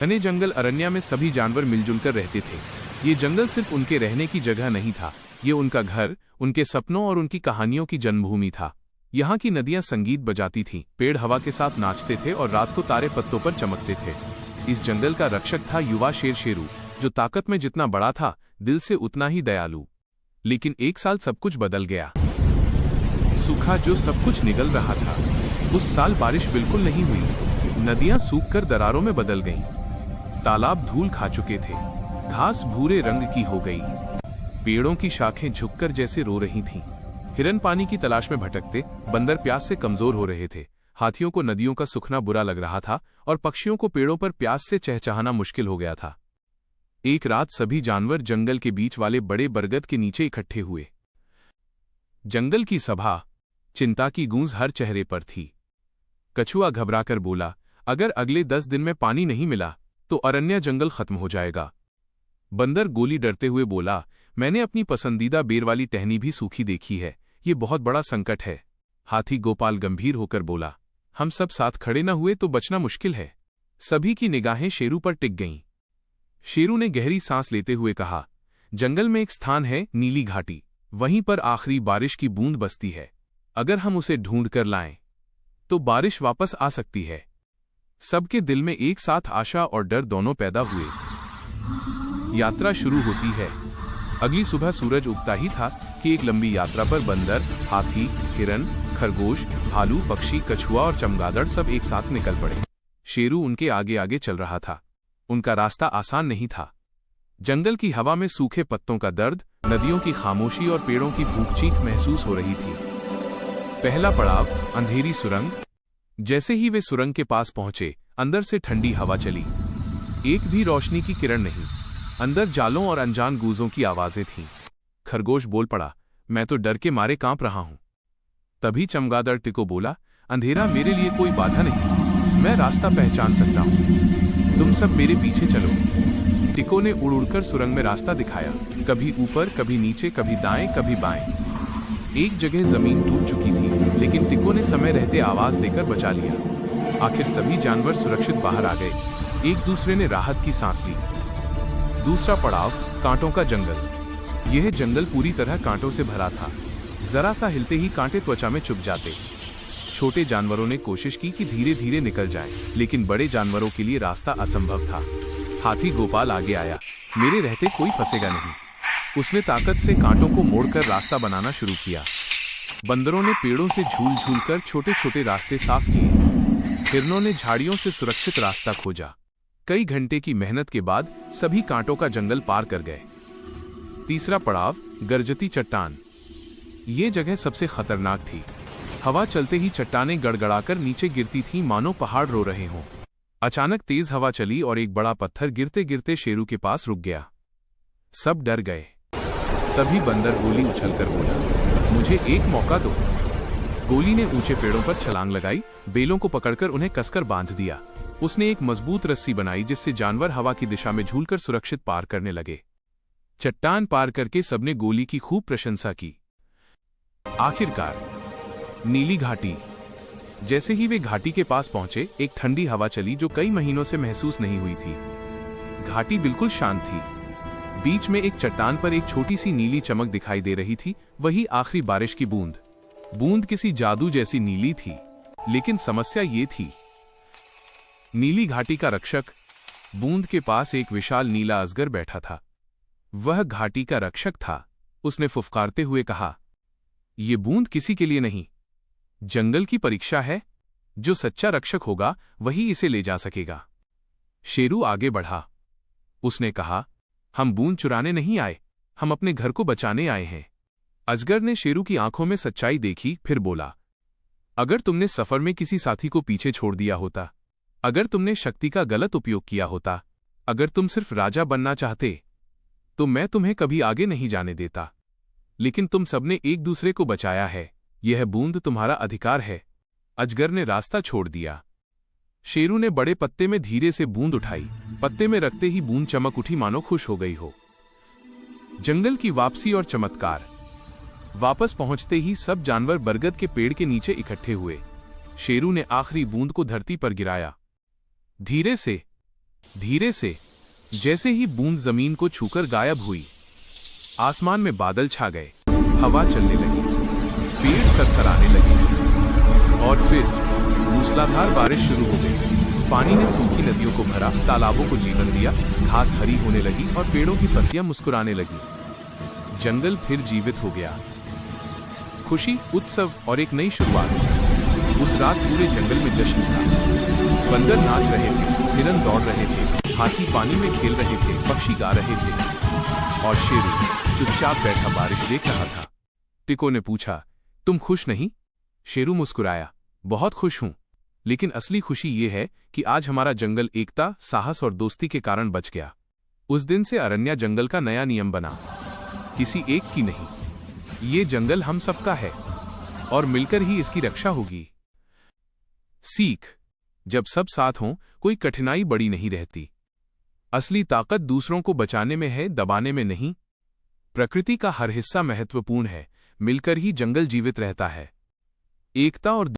घने जंगल अरण्य में सभी जानवर मिलजुल कर रहते थे। ये जंगल सिर्फ उनके रहने की जगह नहीं था, ये उनका घर, उनके सपनों और उनकी कहानियों की जन्मभूमि था। यहाँ की नदियाँ संगीत बजाती थीं, पेड़ हवा के साथ नाचते थे और रात को तारे पत्तों पर चमकते थे। इस जंगल का रक्षक था युवा शेर शेरू, जो ताकत में जितना बड़ा था, दिल से उतना ही दयालु। लेकिन एक साल सब कुछ बदल गया। सूखा जो सब कुछ निगल रहा था, उस साल बारिश बिल्कुल नहीं हुई। नदियां सूखकर दरारों में बदल गईं। तालाब धूल खा चुके थे, घास भूरे रंग की हो गई, पेड़ों की शाखें झुककर जैसे रो रही थीं। हिरन पानी की तलाश में भटकते, बंदर प्यास से कमजोर हो रहे थे, हाथियों को नदियों का सूखना बुरा लग रहा था और पक्षियों को पेड़ों पर प्यास से चहचहाना मुश्किल हो गया था। एक रात सभी जानवर जंगल के बीच वाले बड़े बरगद के नीचे इकट्ठे हुए। जंगल की सभा, चिंता की गूंज हर चेहरे पर थी। कछुआ घबराकर बोला, अगर अगले 10 दिन में पानी नहीं मिला तो अरण्य जंगल खत्म हो जाएगा। बंदर गोली डरते हुए बोला, मैंने अपनी पसंदीदा बेर वाली टहनी भी सूखी देखी है, ये बहुत बड़ा संकट है। हाथी गोपाल गंभीर होकर बोला, हम सब साथ खड़े न हुए तो बचना मुश्किल है। सभी की निगाहें शेरू पर टिक गईं। शेरू ने गहरी सांस लेते हुए कहा, जंगल में एक स्थान है, नीली घाटी, वहीं पर आखिरी बारिश की बूंद बसती है। अगर हम उसे ढूंढ कर लाएं तो बारिश वापस आ सकती है। सबके दिल में एक साथ आशा और डर दोनों पैदा हुए। यात्रा शुरू होती है। अगली सुबह सूरज उगता ही था कि एक लंबी यात्रा पर बंदर, हाथी, हिरन, खरगोश, भालू, पक्षी, कछुआ और चमगादड़ सब एक साथ निकल पड़े। शेरू उनके आगे आगे चल रहा था। उनका रास्ता आसान नहीं था। जंगल की हवा में सूखे पत्तों का दर्द, नदियों की खामोशी और पेड़ों की भूख चीख महसूस हो रही थी। पहला पड़ाव, अंधेरी सुरंग। जैसे ही वे सुरंग के पास पहुंचे, अंदर से ठंडी हवा चली। एक भी रोशनी की किरण नहीं। अंदर जालों और अनजान गूंजों की आवाजें थीं। खरगोश बोल पड़ा, मैं तो डर के मारे कांप रहा हूं। तभी चमगादड़ टिको बोला, अंधेरा मेरे लिए कोई बाधा नहीं, मैं रास्ता पहचान सकता हूं, तुम सब मेरे पीछे चलो। टिको ने उड़ उड़कर सुरंग में रास्ता दिखाया, कभी ऊपर, कभी नीचे, कभी दाएं, कभी बाएं। एक जगह जमीन टूट चुकी थी, लेकिन टिको ने समय रहते आवाज देकर बचा लिया। आखिर सभी जानवर सुरक्षित बाहर आ गए। एक दूसरे ने राहत की सांस ली। दूसरा पड़ाव, कांटों का जंगल। यह जंगल पूरी तरह कांटों से भरा था। जरा सा हिलते ही कांटे त्वचा में चुभ जाते। छोटे जानवरों ने कोशिश की कि धीरे धीरे निकल जाएं, लेकिन बड़े जानवरों के लिए रास्ता असंभव था। हाथी गोपाल आगे आया, मेरे रहते कोई फंसेगा नहीं। उसने ताकत से कांटों को मोड़कर रास्ता बनाना शुरू किया। बंदरों ने पेड़ों से झूल झूल कर छोटे छोटे रास्ते साफ किए। हिरनों ने झाड़ियों से सुरक्षित रास्ता खोजा। कई घंटे की मेहनत के बाद सभी कांटों का जंगल पार कर गए। तीसरा पड़ाव, गरजती चट्टान। ये जगह सबसे खतरनाक थी। हवा चलते ही चट्टानें गड़गड़ाकर नीचे गिरती थीं, मानो पहाड़ रो रहे हों। अचानक तेज हवा चली और एक बड़ा पत्थर गिरते गिरते शेरू के पास रुक गया। सब डर गए। तभी बंदर गोली उछलकर बोला, मुझे एक मौका दो। गोली ने ऊंचे पेड़ों पर छलांग लगाई, बेलों को पकड़कर उन्हें कसकर बांध दिया। उसने एक मजबूत रस्सी बनाई, जिससे जानवर हवा की दिशा में झूलकर सुरक्षित पार करने लगे। चट्टान पार करके सबने गोली की खूब प्रशंसा की। आखिरकार नीली घाटी। जैसे ही वे घाटी के पास पहुंचे, एक ठंडी हवा चली जो कई महीनों से महसूस नहीं हुई थी। घाटी बिल्कुल शांत थी। बीच में एक चट्टान पर एक छोटी सी नीली चमक दिखाई दे रही थी, वही आखिरी बारिश की बूंद। बूंद किसी जादू जैसी नीली थी, लेकिन समस्या ये थी, नीली घाटी का रक्षक, बूंद के पास एक विशाल नीला अजगर बैठा था। वह घाटी का रक्षक था। उसने फुफकारते हुए कहा, यह बूंद किसी के लिए नहीं, जंगल की परीक्षा है। जो सच्चा रक्षक होगा वही इसे ले जा सकेगा। शेरू आगे बढ़ा। उसने कहा, हम बूंद चुराने नहीं आए, हम अपने घर को बचाने आए हैं। अजगर ने शेरू की आंखों में सच्चाई देखी, फिर बोला, अगर तुमने सफर में किसी साथी को पीछे छोड़ दिया होता, अगर तुमने शक्ति का गलत उपयोग किया होता, अगर तुम सिर्फ राजा बनना चाहते, तो मैं तुम्हें कभी आगे नहीं जाने देता। लेकिन तुम सबने एक दूसरे को बचाया है, यह बूंद तुम्हारा अधिकार है। अजगर ने रास्ता छोड़ दिया। शेरू ने बड़े पत्ते में धीरे से बूंद उठाई। पत्ते में रखते ही बूंद चमक उठी, मानो खुश हो गई हो। जंगल की वापसी और चमत्कार। वापस पहुंचते ही सब जानवर बरगद के पेड़ के नीचे इकट्ठे हुए। शेरू ने आखिरी बूंद को धरती पर गिराया। धीरे से, धीरे से, जैसे ही बूंद जमीन को छूकर गायब हुई, आसमान में बादल छा गए, हवा चलने लगी, पेड़ सरसराने लगे और फिर मूसलाधार बारिश शुरू हो गई। पानी ने सूखी नदियों को भरा, तालाबों को जीवन दिया, घास हरी होने लगी और पेड़ों की पत्तियां मुस्कुराने लगी। जंगल फिर जीवित हो गया। खुशी, उत्सव और एक नई शुरुआत। उस रात पूरे जंगल में जश्न था। बंदर नाच रहे थे, हिरन दौड़ रहे थे, हाथी पानी में खेल रहे थे, पक्षी गा रहे थे और शेरू चुपचाप बैठा बारिश देख रहा था। टिको ने पूछा, तुम खुश नहीं? शेरू मुस्कुराया, बहुत खुश हूं, लेकिन असली खुशी ये है कि आज हमारा जंगल एकता, साहस और दोस्ती के कारण बच गया। उस दिन से अरण्या जंगल का नया नियम बना, किसी एक की नहीं। ये जंगल हम सबका है और मिलकर ही इसकी रक्षा होगी। सीख, जब सब साथ हों, कोई कठिनाई बड़ी नहीं रहती। असली ताकत दूसरों को बचाने में है, दबाने में नहीं। प्रकृति का हर हिस्सा महत्वपूर्ण है, मिलकर ही जंगल जीवित रहता है। एकता और